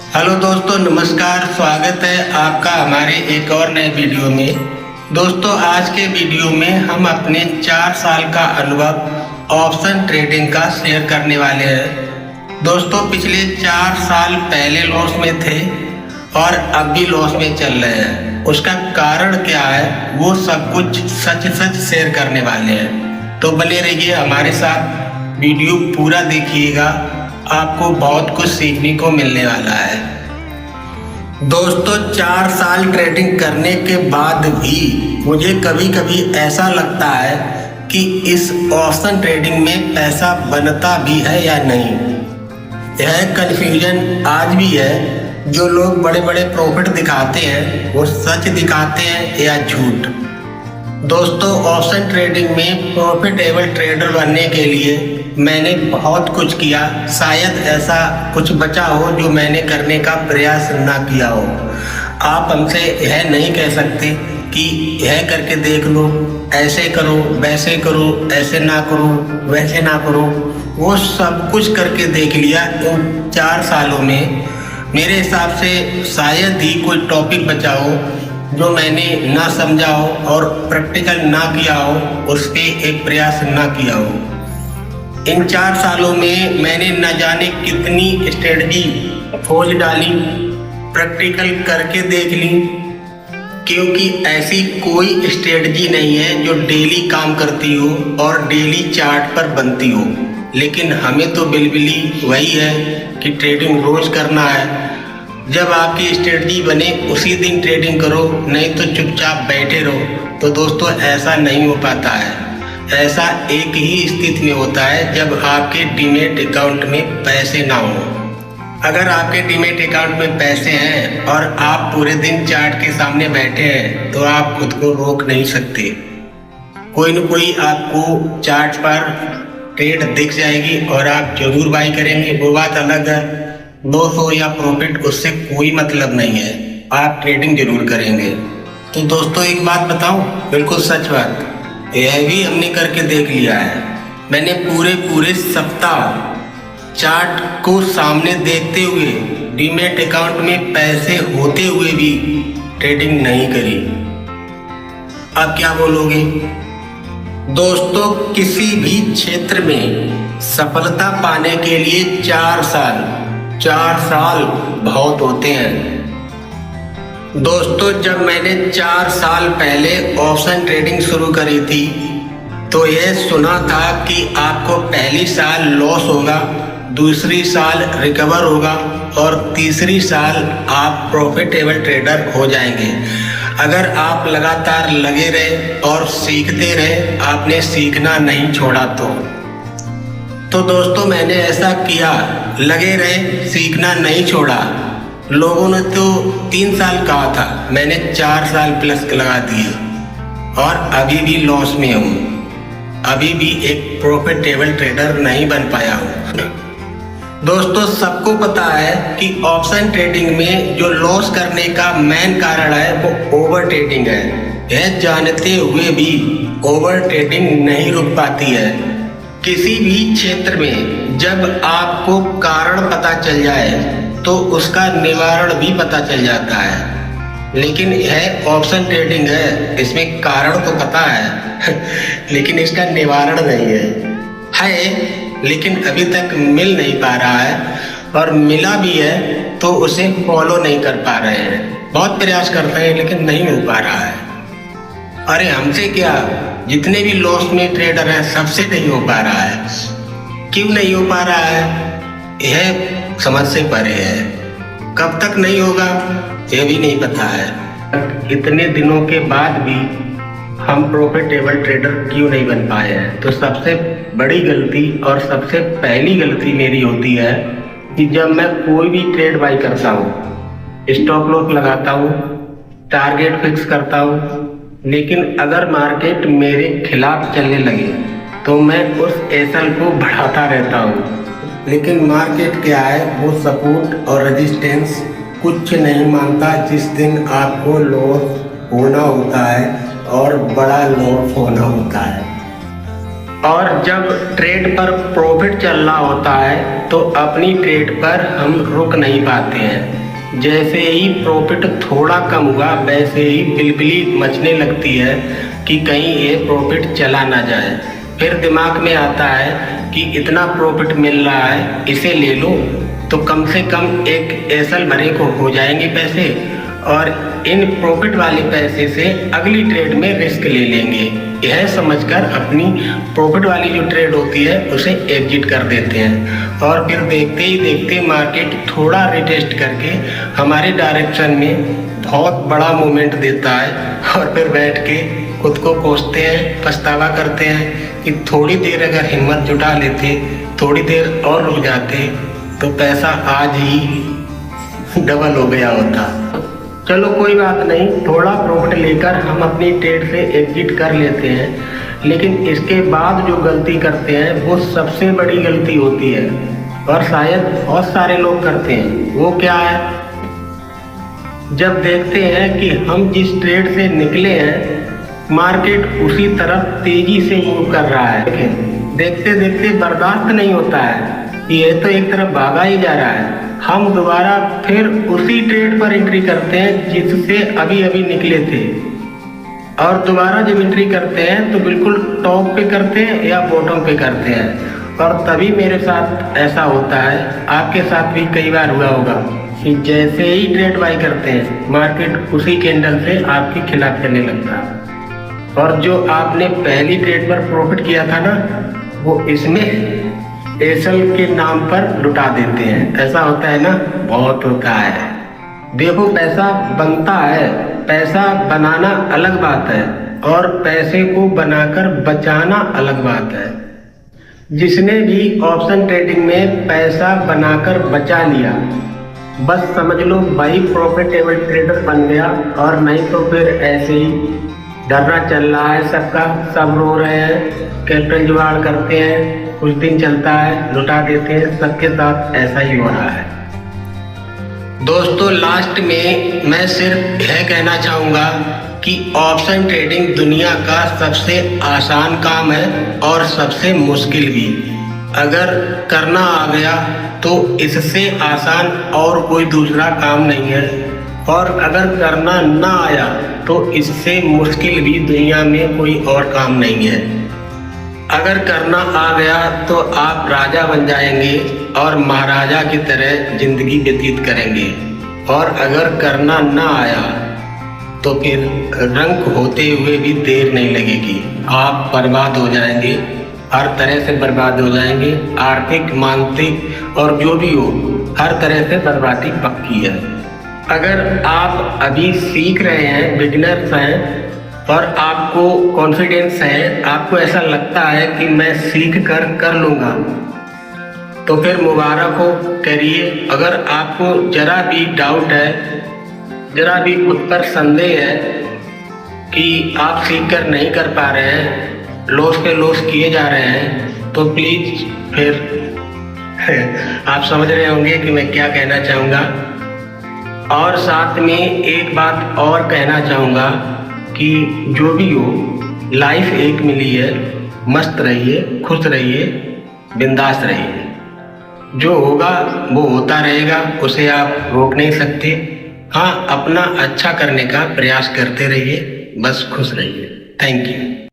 Hello दोस्तों, नमस्कार। स्वागत है आपका हमारे एक और नए वीडियो में। दोस्तों, आज के वीडियो में हम अपने 4 साल का अनुभव ऑप्शन ट्रेडिंग का शेयर करने वाले हैं। दोस्तों, पिछले 4 साल पहले लॉस में थे और अब भी लॉस में चल रहे हैं। उसका कारण क्या है वो सब कुछ सच सच शेयर करने वाले हैं, तो बने रहिए हमारे साथ। वीडियो पूरा देखिएगा, आपको बहुत कुछ सीखने को मिलने वाला है। दोस्तों, 4 साल ट्रेडिंग करने के बाद भी मुझे कभी कभी ऐसा लगता है कि इस ऑप्शन ट्रेडिंग में पैसा बनता भी है या नहीं। यह कन्फ्यूजन आज भी है। जो लोग बड़े बड़े प्रॉफिट दिखाते हैं वो सच दिखाते हैं या झूठ। दोस्तों, ऑप्शन ट्रेडिंग में प्रॉफिटेबल ट्रेडर बनने के लिए मैंने बहुत कुछ किया। शायद ऐसा कुछ बचा हो जो मैंने करने का प्रयास ना किया हो। आप हमसे यह नहीं कह सकते कि यह करके देख लो, ऐसे करो, वैसे करो, ऐसे ना करो, वैसे ना करो। वो सब कुछ करके देख लिया इन 4 सालों में। मेरे हिसाब से शायद ही कोई टॉपिक बचा हो जो मैंने ना समझा हो और प्रैक्टिकल ना किया हो, उस पर एक प्रयास ना किया हो। इन 4 सालों में मैंने न जाने कितनी स्ट्रेटजी खोज डाली, प्रैक्टिकल करके देख ली, क्योंकि ऐसी कोई स्ट्रेटजी नहीं है जो डेली काम करती हो और डेली चार्ट पर बनती हो। लेकिन हमें तो बिल्कुल वही है कि ट्रेडिंग रोज करना है। जब आपकी स्ट्रेटजी बने उसी दिन ट्रेडिंग करो, नहीं तो चुपचाप बैठे रहो। तो दोस्तों, ऐसा नहीं हो पाता है। ऐसा एक ही स्थिति में होता है जब आपके डीमैट अकाउंट में पैसे ना हो। अगर आपके डीमैट अकाउंट में पैसे हैं और आप पूरे दिन चार्ट के सामने बैठे हैं तो आप खुद को रोक नहीं सकते। कोई न कोई आपको चार्ट पर ट्रेड दिख जाएगी और आप जरूर बाई करेंगे, वो बात अलग है। लॉस हो या प्रॉफिट, उससे कोई मतलब नहीं है, आप ट्रेडिंग जरूर करेंगे। तो दोस्तों, एक बात बताऊं, बिल्कुल सच बात, यह भी हमने करके देख लिया है। मैंने पूरे सप्ताह चार्ट को सामने देखते हुए डीमैट अकाउंट में पैसे होते हुए भी ट्रेडिंग नहीं करी। अब क्या बोलोगे? दोस्तों, किसी भी क्षेत्र में सफलता पाने के लिए 4 साल बहुत होते हैं। दोस्तों, जब मैंने 4 साल पहले ऑप्शन ट्रेडिंग शुरू करी थी तो यह सुना था कि आपको पहली साल लॉस होगा, दूसरी साल रिकवर होगा और तीसरी साल आप प्रॉफिटेबल ट्रेडर हो जाएंगे। अगर आप लगातार लगे रहे और सीखते रहे, आपने सीखना नहीं छोड़ा तो दोस्तों, मैंने ऐसा किया, लगे रहे, सीखना नहीं छोड़ा। लोगों ने तो 3 साल कहा था, मैंने 4 साल प्लस लगा दिए और अभी भी लॉस में हूँ। अभी भी एक प्रॉफिटेबल ट्रेडर नहीं बन पाया हूँ। दोस्तों, सबको पता है कि ऑप्शन ट्रेडिंग में जो लॉस करने का मेन कारण है वो ओवर ट्रेडिंग है। यह जानते हुए भी ओवर ट्रेडिंग नहीं रुक पाती है। किसी भी क्षेत्र में जब आपको कारण पता चल जाए तो उसका निवारण भी पता चल जाता है। लेकिन यह ऑप्शन ट्रेडिंग है, इसमें कारण तो पता है लेकिन इसका निवारण नहीं है, लेकिन अभी तक मिल नहीं पा रहा है, और मिला भी है तो उसे फॉलो नहीं कर पा रहे हैं। बहुत प्रयास करते हैं लेकिन नहीं हो पा रहा है। अरे हमसे क्या, जितने भी लॉस में ट्रेडर हैं सबसे नहीं हो पा रहा है। क्यों नहीं हो पा रहा है? यह समझ से परे है। कब तक नहीं होगा यह भी नहीं पता है। इतने दिनों के बाद भी हम प्रॉफिटेबल ट्रेडर क्यों नहीं बन पाए हैं? तो सबसे बड़ी गलती और सबसे पहली गलती मेरी होती है कि जब मैं कोई भी ट्रेड बाई करता हूँ, स्टॉप लॉस लगाता हूँ, टारगेट फिक्स करता हूँ, लेकिन अगर मार्केट मेरे खिलाफ चलने लगे तो मैं उस एसएल को बढ़ाता रहता हूँ। लेकिन मार्केट क्या है, वो सपोर्ट और रेजिस्टेंस कुछ नहीं मानता। जिस दिन आपको लॉस होना होता है और बड़ा लॉस होना होता है, और जब ट्रेड पर प्रॉफिट चल रहा होता है तो अपनी ट्रेड पर हम रुक नहीं पाते हैं। जैसे ही प्रॉफिट थोड़ा कम हुआ वैसे ही बिलबिली मचने लगती है कि कहीं ये प्रॉफिट चला ना जाए। फिर दिमाग में आता है कि इतना प्रॉफिट मिल रहा है, इसे ले लो तो कम से कम एक एसल भरे को हो जाएंगे पैसे, और इन प्रॉफिट वाले पैसे से अगली ट्रेड में रिस्क ले लेंगे। यह समझकर अपनी प्रॉफिट वाली जो ट्रेड होती है उसे एग्जिट कर देते हैं, और फिर देखते ही देखते मार्केट थोड़ा रिटेस्ट करके हमारे डायरेक्शन में बहुत बड़ा मूवमेंट देता है, और फिर बैठ के खुद को कोसते हैं, पछतावा करते हैं कि थोड़ी देर अगर हिम्मत जुटा लेते, थोड़ी देर और रुक जाते तो पैसा आज ही डबल हो गया होता। चलो कोई बात नहीं, थोड़ा प्रॉफिट लेकर हम अपनी ट्रेड से एग्जिट कर लेते हैं, लेकिन इसके बाद जो गलती करते हैं वो सबसे बड़ी गलती होती है, और शायद बहुत सारे लोग करते हैं। वो क्या है? जब देखते हैं कि हम जिस ट्रेड से निकले हैं मार्केट उसी तरफ तेजी से मूव कर रहा है, देखते देखते बर्दाश्त नहीं होता है, ये तो एक तरफ भागा ही जा रहा है, हम दोबारा फिर उसी ट्रेड पर एंट्री करते हैं जिससे अभी अभी निकले थे, और दोबारा जब एंट्री करते हैं तो बिल्कुल टॉप पे करते हैं या बॉटम पे करते हैं। और तभी मेरे साथ ऐसा होता है, आपके साथ भी कई बार हुआ होगा कि जैसे ही ट्रेड बाई करते हैं मार्केट उसी कैंडल से आपके खिलाफ चलने लगता है, और जो आपने पहली ट्रेड पर प्रॉफिट किया था ना वो इसमें एसल के नाम पर लुटा देते हैं। ऐसा होता है ना, बहुत होता है। देखो पैसा बनता है, पैसा बनाना अलग बात है और पैसे को बनाकर बचाना अलग बात है। जिसने भी ऑप्शन ट्रेडिंग में पैसा बनाकर बचा लिया बस समझ लो भाई प्रॉफिटेबल ट्रेडर बन गया, और नहीं तो फिर ऐसे ही डरना चल रहा है सबका, सब रो रहे हैं, कैपिटल जुगाड़ करते हैं, कुछ दिन चलता है लुटा देते हैं, सबके साथ ऐसा ही हो रहा है। दोस्तों लास्ट में मैं सिर्फ यह कहना चाहूँगा कि ऑप्शन ट्रेडिंग दुनिया का सबसे आसान काम है और सबसे मुश्किल भी। अगर करना आ गया तो इससे आसान और कोई दूसरा काम नहीं है, और अगर करना ना आया तो इससे मुश्किल भी दुनिया में कोई और काम नहीं है। अगर करना आ गया तो आप राजा बन जाएंगे और महाराजा की तरह जिंदगी व्यतीत करेंगे, और अगर करना ना आया तो फिर रंक होते हुए भी देर नहीं लगेगी, आप बर्बाद हो जाएंगे, हर तरह से बर्बाद हो जाएंगे, आर्थिक मानसिक और जो भी हो हर तरह से बर्बादी पक्की है। अगर आप अभी सीख रहे हैं, बिगिनर्स हैं, और आपको कॉन्फिडेंस है, आपको ऐसा लगता है कि मैं सीख कर लूँगा, तो फिर मुबारक हो, करिए। अगर आपको जरा भी डाउट है, जरा भी खुद पर संदेह है कि आप सीख कर नहीं कर पा रहे हैं, लॉस पे लॉस किए जा रहे हैं, तो प्लीज़ फिर आप समझ रहे होंगे कि मैं क्या कहना चाहूँगा। और साथ में एक बात और कहना चाहूँगा कि जो भी हो लाइफ एक मिली है, मस्त रहिए, खुश रहिए, बिंदास रहिए। जो होगा वो होता रहेगा, उसे आप रोक नहीं सकते। हाँ, अपना अच्छा करने का प्रयास करते रहिए, बस खुश रहिए। Thank you.